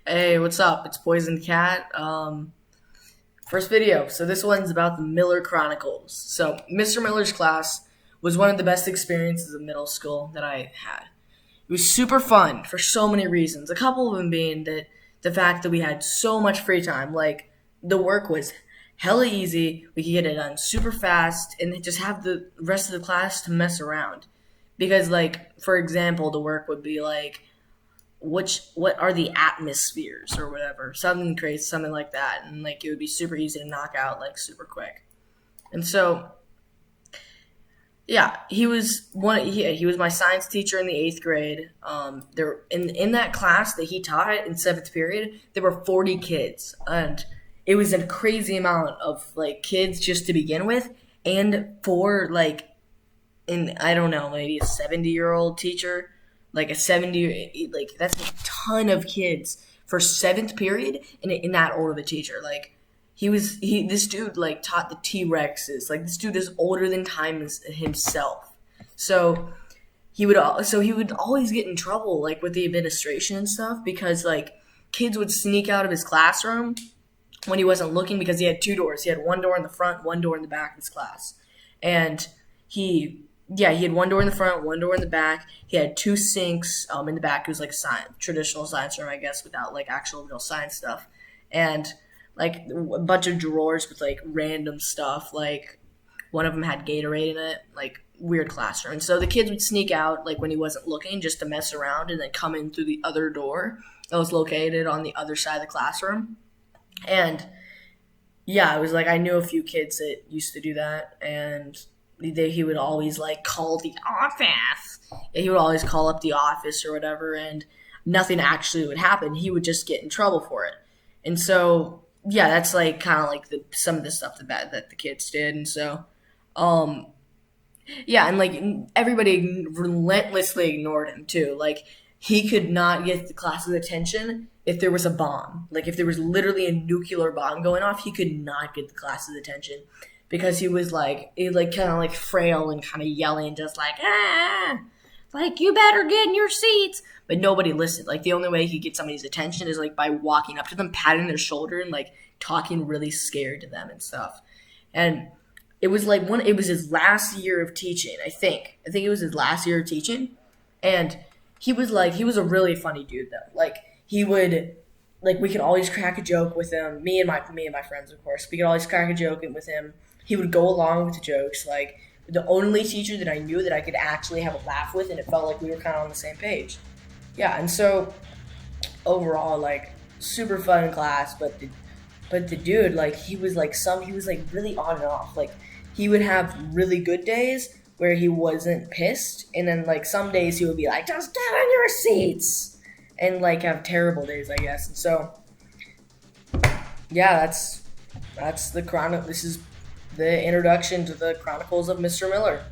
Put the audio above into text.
Hey, what's up? It's Poison Cat. First video. So this one's about the Miller Chronicles. So Mr. Miller's class was one of the best experiences of middle school that I had. It was super fun for so many reasons. A couple of them being that the fact that we had so much free time. Like the work was hella easy. We could get it done super fast, and then just have the rest of the class to mess around. Because, like, for example, the work would be like what are the atmospheres or whatever, something crazy, something like that, and like it would be super easy to knock out like super quick. And so yeah, he was my science teacher in the eighth grade. There in that class that he taught in seventh period, there were 40 kids, and it was a crazy amount of like kids just to begin with, and for like, and I don't know, maybe a 70-year-old teacher, like a 70, like that's a ton of kids for seventh period in that old of a teacher. Like this dude like taught the T-Rexes. Like this dude is older than time himself. So he would always get in trouble like with the administration and stuff because like kids would sneak out of his classroom when he wasn't looking because he had two doors. He had one door in the front, one door in the back of his class. And he he had one door in the front, one door in the back. He had two sinks in the back. It was like science, traditional science room, I guess, without like actual real science stuff, and like a bunch of drawers with like random stuff. Like one of them had Gatorade in it, like weird classroom. And so the kids would sneak out like when he wasn't looking, just to mess around, and then come in through the other door that was located on the other side of the classroom. And yeah, it was like I knew a few kids that used to do that, and he would always like call the office. He would always call up the office or whatever, and nothing actually would happen. He would just get in trouble for it. And so yeah, that's like kind of like some of the stuff that the kids did. And so um yeah, and like everybody relentlessly ignored him too. Like he could not get the class's attention if there was a bomb. Like if there was literally a nuclear bomb going off, he could not get the class's attention because he like kind of like frail and kind of yelling, just like like you better get in your seats. But nobody listened. Like the only way he could get somebody's attention is like by walking up to them, patting their shoulder, and like talking really scared to them and stuff. And it was like it was his last year of teaching, I think. I think it was his last year of teaching. And he was a really funny dude though. Like he would like we could always crack a joke with him. Me and my friends, of course. We could always crack a joke with him. He would go along with the jokes. Like the only teacher that I knew that I could actually have a laugh with, and it felt like we were kind of on the same page. Yeah, and so overall, like super fun class, but the dude, like he was like really on and off. Like he would have really good days where he wasn't pissed, and then like some days he would be like, "Just get on your seats," and like have terrible days, I guess. And so yeah, that's the chronic. This is the introduction to the Chronicles of Mr. Miller.